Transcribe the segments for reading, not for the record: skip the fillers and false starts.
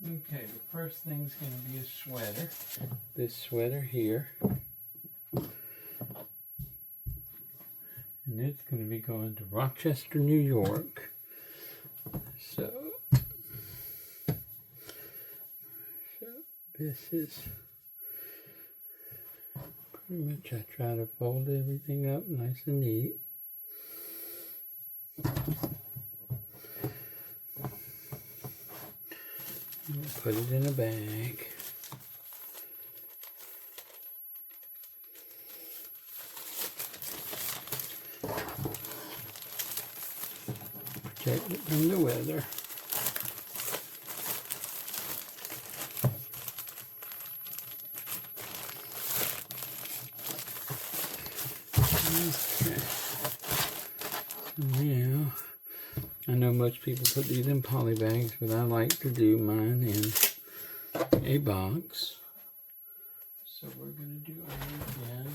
Okay, the first thing's going to be a sweater. This sweater here. And it's going to be going to Rochester, New York. So this is pretty much, I try to fold everything up nice and neat. Put it in a bag. Protect it from the weather. Okay. So now, I know most people put these in poly bags, but I like to do mine in a box. So we're going to do ours again.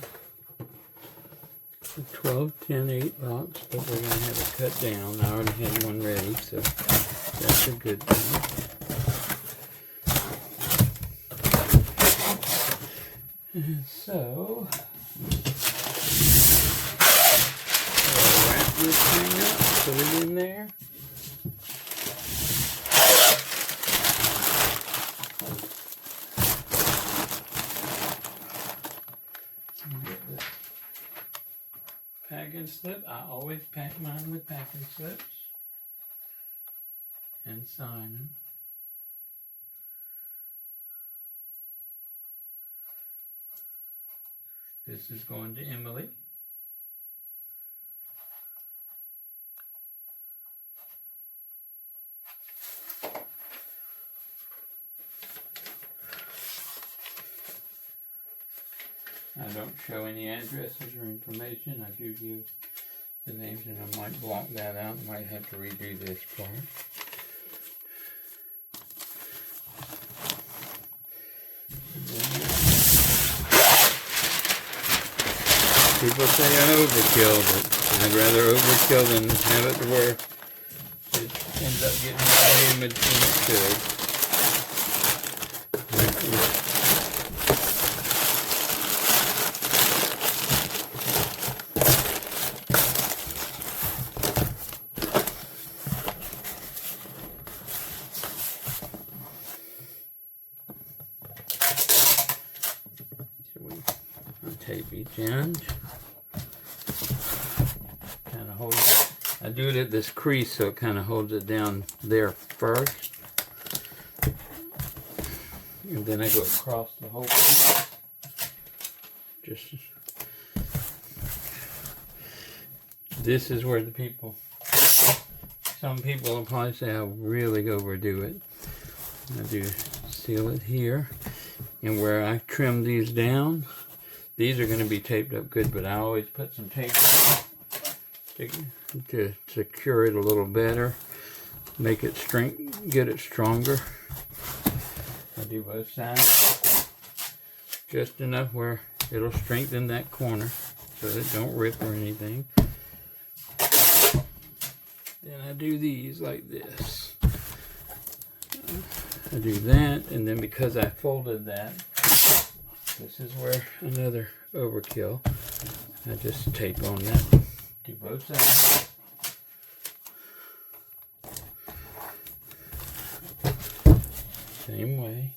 A 12, 10, 8 box, but we're going to have it cut down. I already had one ready, so that's a good thing. And so, we'll wrap this thing up, put it in there. Packing slip. I always pack mine with packing slips and sign them. This is going to Emily. I don't show any addresses or information. I do give the names, and I might block that out. I might have to redo this part. People say I overkill, but I'd rather overkill than have it to where it ends up getting more damage than it should. Tape each end. Kind of holds. I do it at this crease so it kind of holds it down there first, and then I go across the whole piece. Just this is where some people will probably say I really overdo it. I do seal it here, and where I trim these down. These are going to be taped up good, but I always put some tape to secure it a little better, make it get it stronger. I do both sides, just enough where it'll strengthen that corner so that it don't rip or anything. Then I do these like this. I do that, and then because I folded that, this is where another overkill. I just tape on that. Do both sides. Same way.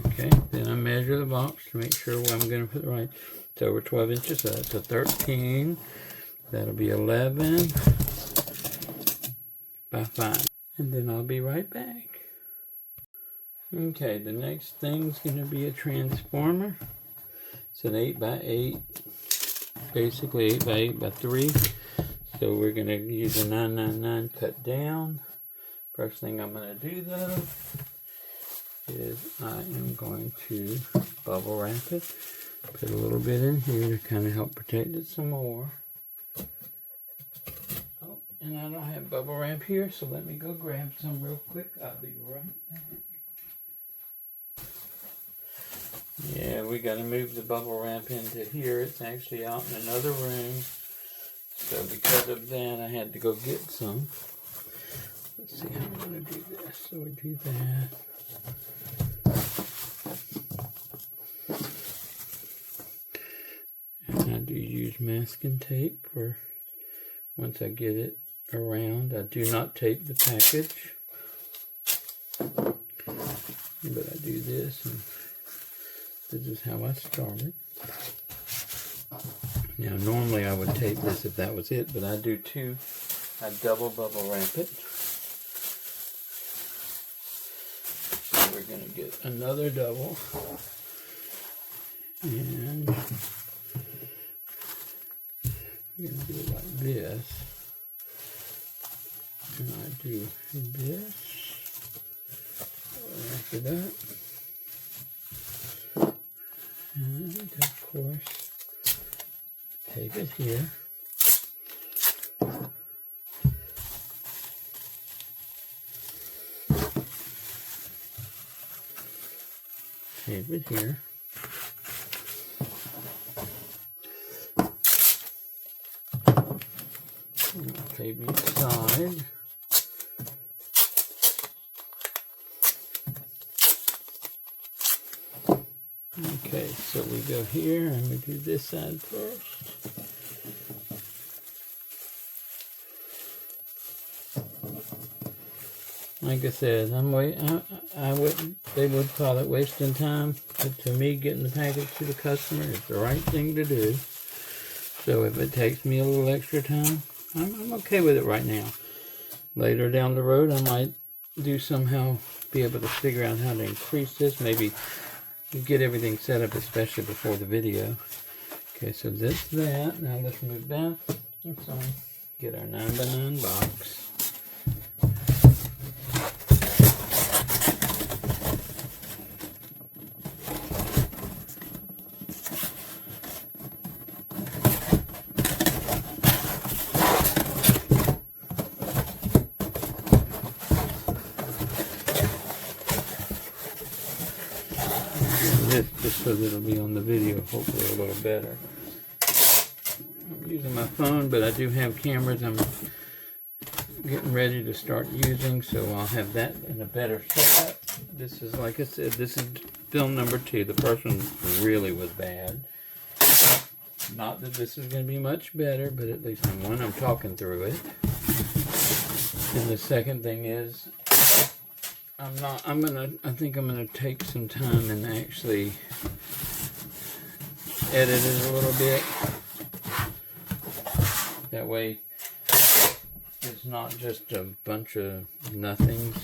Okay, then I measure the box to make sure what I'm going to put right. It's over 12 inches, so that's a 13. That'll be 11 by 5. And then I'll be right back. Okay, the next thing's going to be a transformer. It's an 8x8, basically 8x8x3. So we're going to use a 999 cut down. First thing I'm going to do though is I am going to bubble wrap it. Put a little bit in here to kind of help protect it some more. Oh, and I don't have bubble wrap here, so let me go grab some real quick. I'll be right back. Yeah, we got to move the bubble wrap into here. It's actually out in another room. So because of that, I had to go get some. Let's see how I'm going to do this. So we do that. And I do use masking tape for once I get it around. I do not tape the package, but I do this, and this is how I started. Now normally I would tape this if that was it, but I do too. I double bubble wrap it. So we're going to get another double, and we're going to do it like this. And I do this, wrap it up, and of course tape it here. Tape it here. Tape each side. Okay, so we go here and we do this side first. Like I said, they would call it wasting time, but to me, getting the package to the customer is the right thing to do. So if it takes me a little extra time, I'm okay with it right now. Later down the road, I might somehow be able to figure out how to increase this. Maybe get everything set up, especially before the video. Okay, so that's that. Now let's move back. Let's get our 9x9 box. This just so that it'll be on the video, hopefully a little better. I'm using my phone, but I do have cameras I'm getting ready to start using, so I'll have that in a better setup. This is, like I said, this is film number 2. The first one really was bad. Not that this is going to be much better, but at least I'm talking through it. And the second thing is, I think I'm gonna take some time and actually edit it a little bit. That way it's not just a bunch of nothings.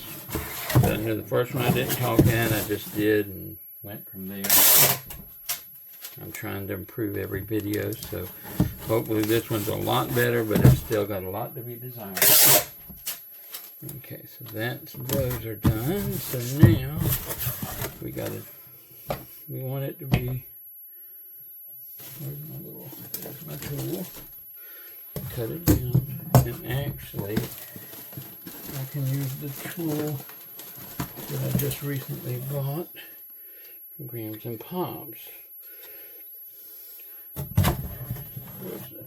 But I know the first one I didn't talk in, I just did and went from there. I'm trying to improve every video, so hopefully this one's a lot better, but it's still got a lot to be desired. Okay, so those are done. So now we want it to be, there's my tool. Cut it down, and actually I can use the tool that I just recently bought from Grams and Pops. Where's it?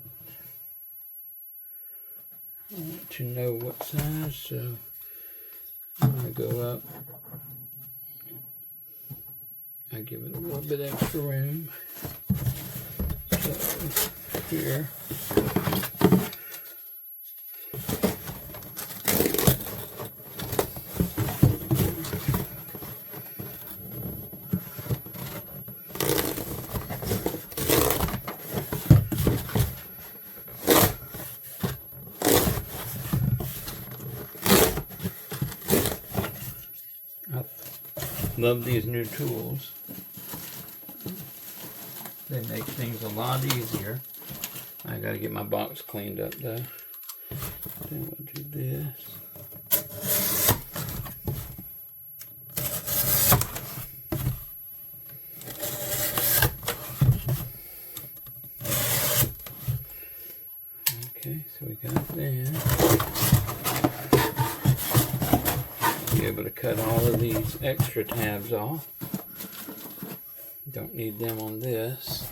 I want to know what size, so I'm going to go up. I give it a little bit extra room. So here. Love these new tools. They make things a lot easier. I gotta get my box cleaned up though. Then we'll do this. Okay, so we got that. Be able to cut all of these extra tabs off. Don't need them on this.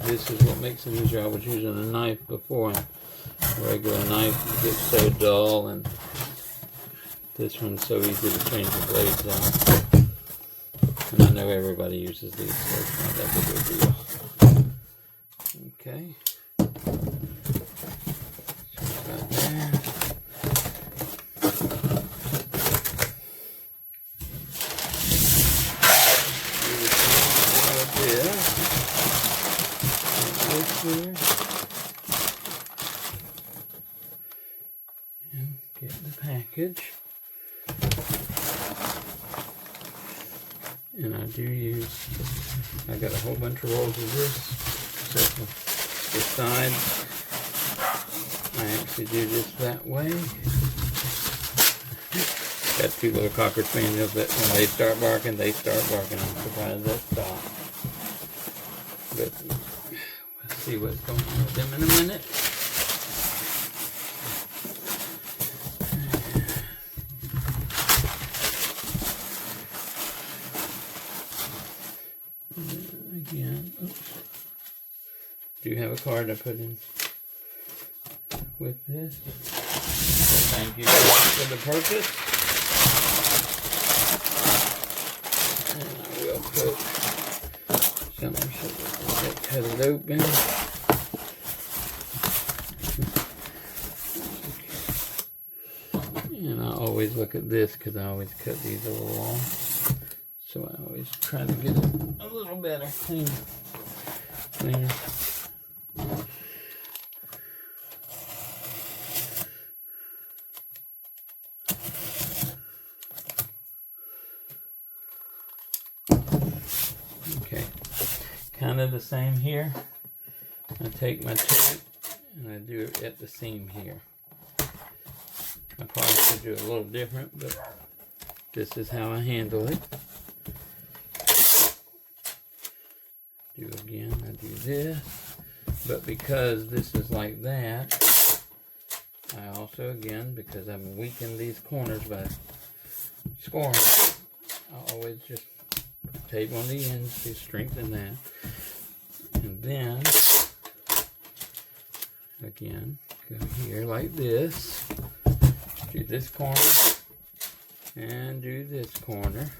this is what makes it easier. I was using a knife before, and a regular knife gets so dull, and this one's so easy to change the blades out. And I know everybody uses these, so it's not that big of a deal. Okay. Right there. Here. And get the package. And I do use, I got a whole bunch of rolls of this. So the side, I actually do this that way. Got two little Cocker Spaniels that when they start barking, they start barking. I'm surprised they stop. But we'll see what's going on with them in a minute. Again, oops. Do have a card I put in with this. So thank you for the purchase. And I will put something so that cut it open. And I always look at this because I always cut these a little long. So I always try to get it a little better, cleaner. Okay, kind of the same here. I take my tape and I do it at the seam here. I probably should do it a little different, but this is how I handle it. Do again, I do this, but because this is like that, I also again, because I'm weakening these corners by scoring, I always just put tape on the ends to strengthen that. And then, again, go here like this, do this corner, and do this corner,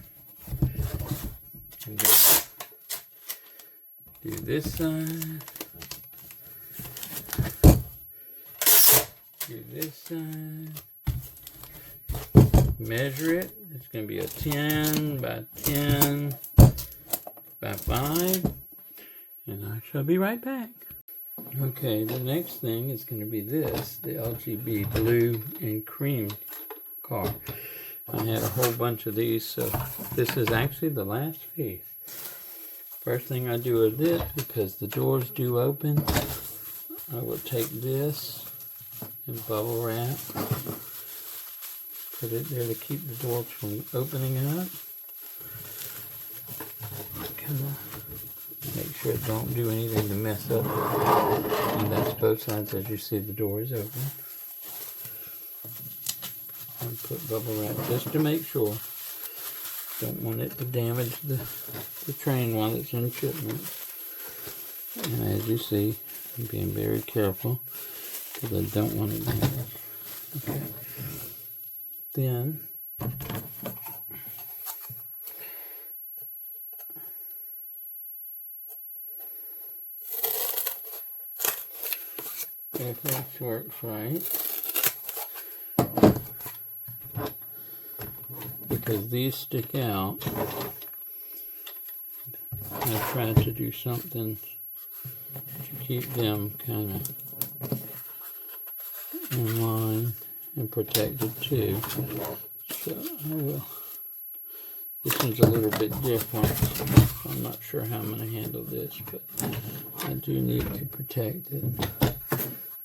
and then do this side, do this side, measure it. It's going to be a 10 by 10 by 5, and I shall be right back. Okay, the next thing is going to be this, the LGB blue and cream car. I had a whole bunch of these, so this is actually the last piece. First thing I do with this, because the doors do open, I will take this and bubble wrap, put it there to keep the doors from opening up. Kind of make sure it don't do anything to mess up. And that's both sides, as you see the door is open. And put bubble wrap just to make sure. Don't want it to damage the train while it's in shipment. And as you see, I'm being very careful because I don't want it damaged. Okay. Then if this works right, because these stick out, I try to do something to keep them kind of in line and protected too. So I will. This one's a little bit different. I'm not sure how I'm going to handle this, but I do need to protect it.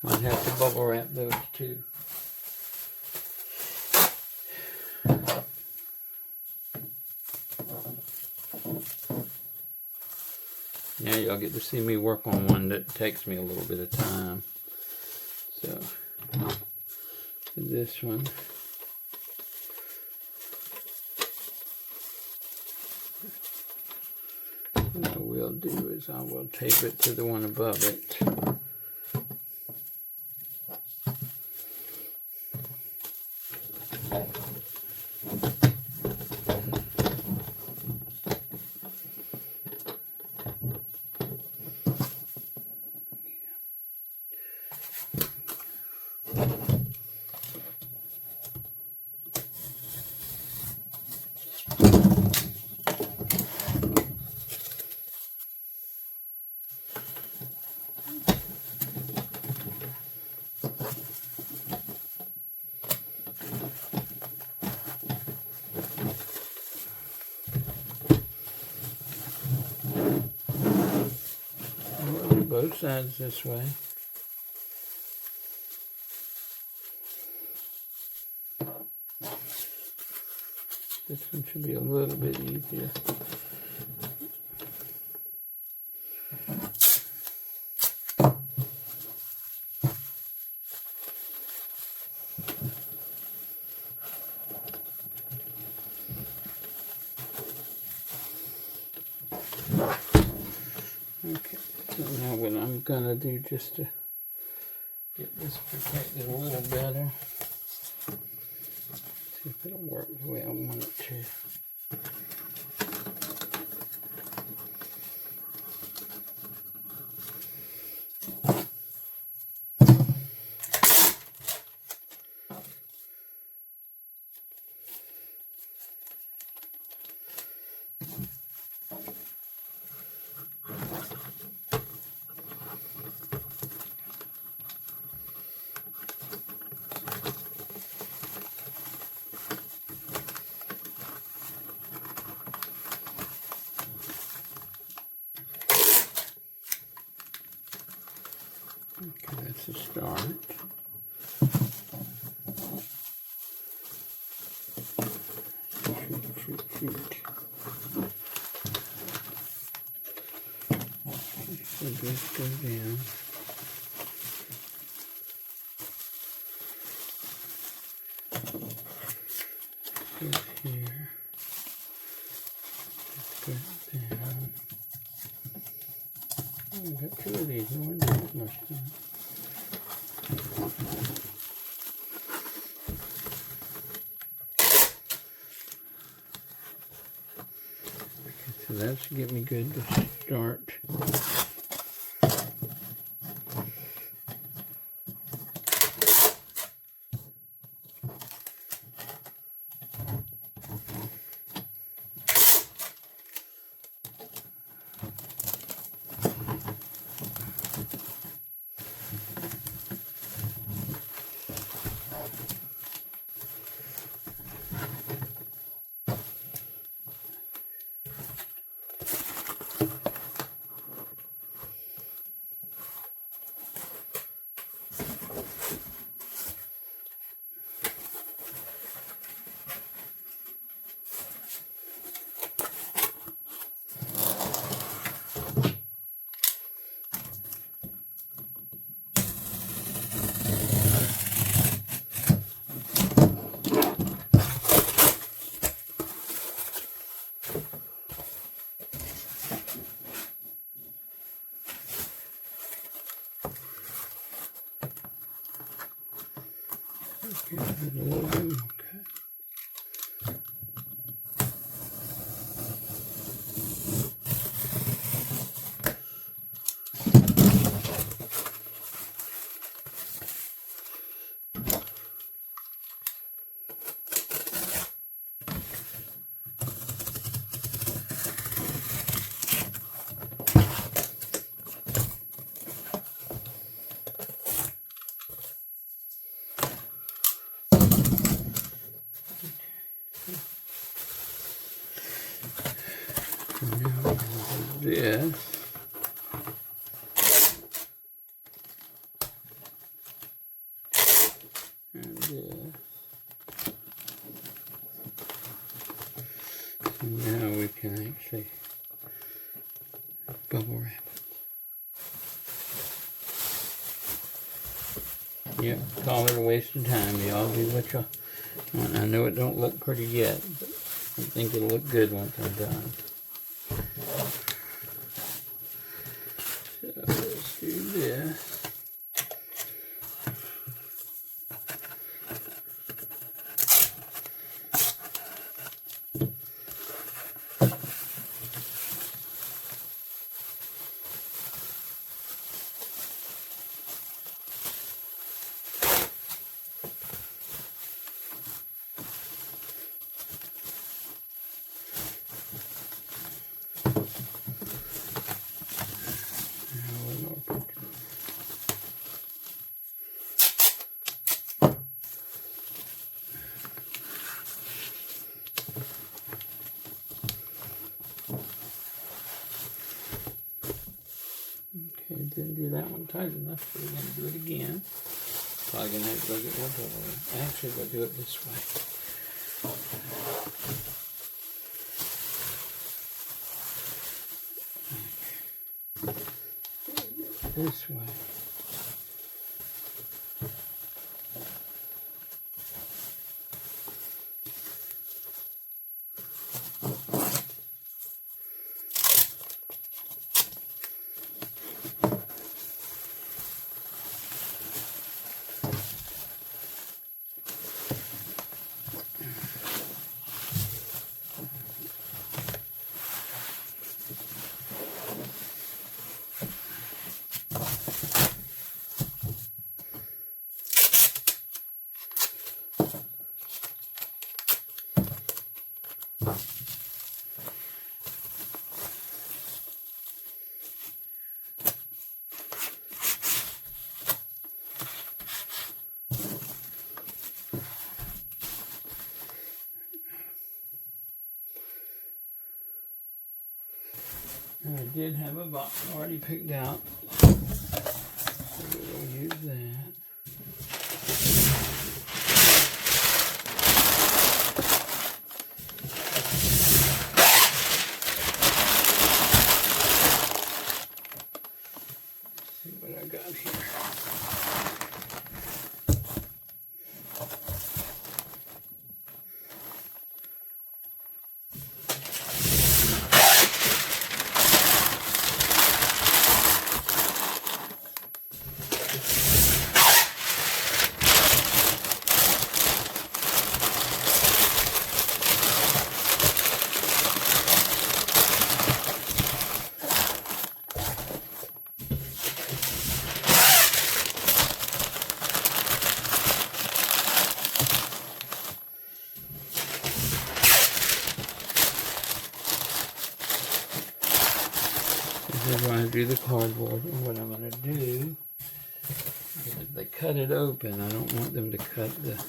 Might have to bubble wrap those too. Now y'all get to see me work on one that takes me a little bit of time. So, this one. what I will do is I will tape it to the one above it. Both sides this way. This one should be a little bit easier. Okay, so now what I'm gonna do just to get this protected a little better, see if it'll work the way I want it to. Okay, that's a start. Shoot. So just go down. This here. Put it down. Oh, we got two of these. No wonder that much time. So that should get me good to start. Give it a little bit, okay. This. And this. So now we can actually bubble wrap it. Yep, call it a waste of time. Y'all do what y'all want. I know it don't look pretty yet, but I think it'll look good once I'm done. this. Okay, didn't do that one tight enough, so we're going to do it again. Probably going to have to look at one more. Actually, we'll do it this way. This way. And I did have a box already picked out, so we'll use that. Let's see what I got here. This is when I do the cardboard, and what I'm going to do is if they cut it open, I don't want them to cut the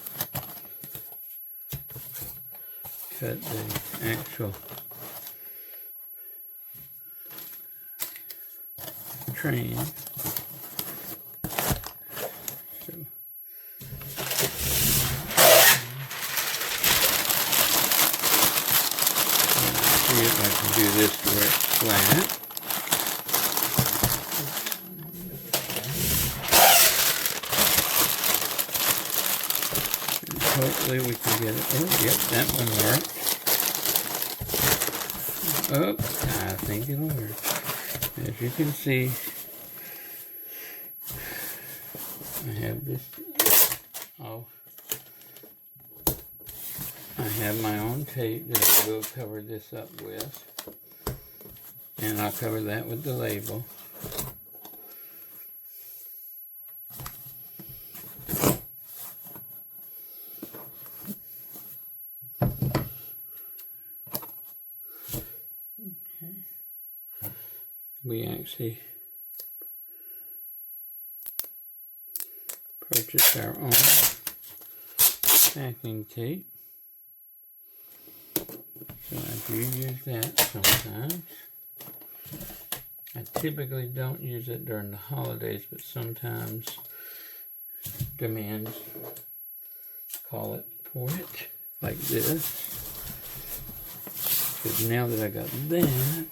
actual train. So, see if I can do this where it's flat. Hopefully we can get it. Oh, yep, that one worked. Oh, I think it'll work. As you can see, I have this. Oh, I have my own tape that I will cover this up with. And I'll cover that with the label. We actually purchased our own packing tape. So I do use that sometimes. I typically don't use it during the holidays, but sometimes demands call it for it, like this. Because now that I got that,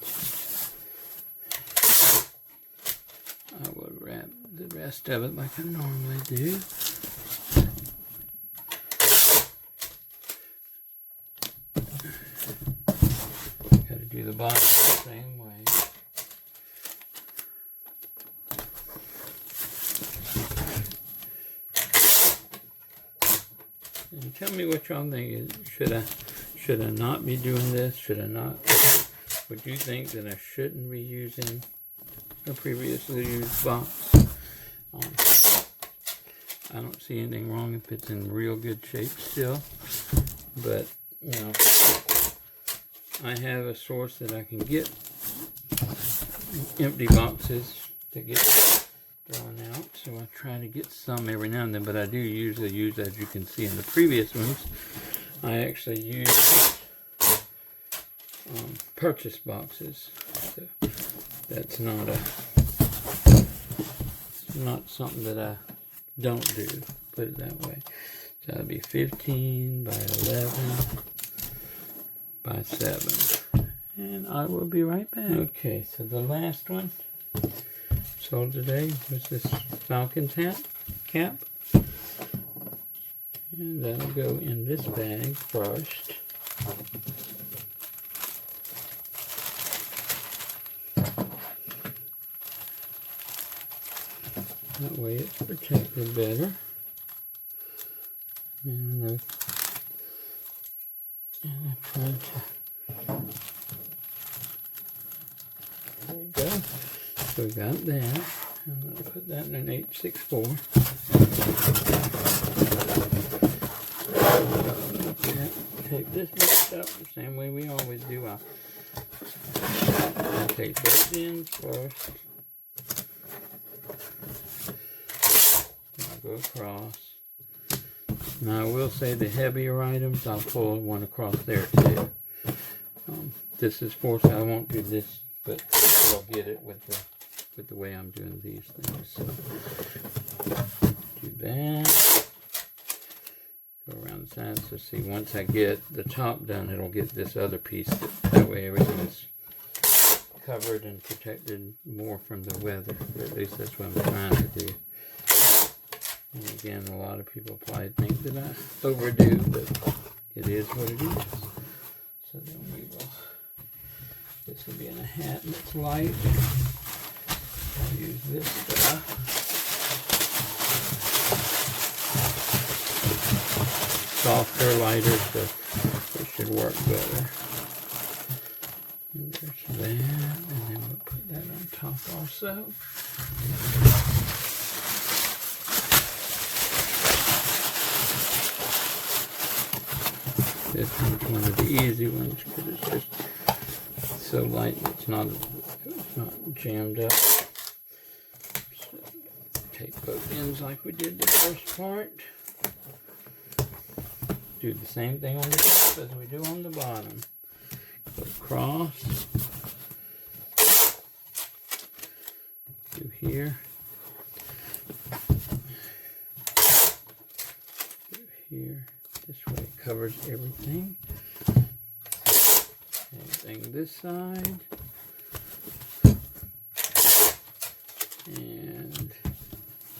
I will wrap the rest of it like I normally do. Gotta do the bottom the same way. And tell me what y'all think. Should I not be doing this? Should I not? Would you think that I shouldn't be using a previously used box? I don't see anything wrong if it's in real good shape still, but you know, I have a source that I can get empty boxes to get thrown out, so I try to get some every now and then, but I do usually use, as you can see in the previous ones, I actually use purchase boxes. So that's not something that I don't do, put it that way. So that'll be 15 by 11 by 7. And I will be right back. Okay, so the last one sold today was this Falcon cap. And that'll go in this bag first. That way it's protected better. And I tried to... There we go. So we got that. I'm going to put that in an 864. Take this box up the same way we always do. I'll take those ends first. I'll go across. Now I will say the heavier items, I'll pull one across there too. This is forced. I won't do this, but you'll get it with the way I'm doing these things. So do that. Go around the sides. So see, once I get the top done, it'll get this other piece. That way everything is covered and protected more from the weather. At least that's what I'm trying to do. And again, a lot of people probably think that I overdo, but it is what it is. So then we will, this will be in a hat that's light. I'll use this stuff. Softer, lighter, so it should work better. And there's that, and then we'll put that on top also. This one's one of the easy ones because it's just so light and it's not jammed up. So take both ends like we did the first part. Do the same thing on the top as we do on the bottom. Go across. Do here. Do here. This way it covers everything. Same thing this side. And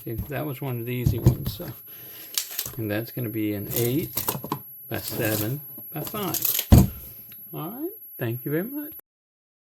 see, that was one of the easy ones. So, and that's going to be an 8 by 7 by 5. All right. Thank you very much.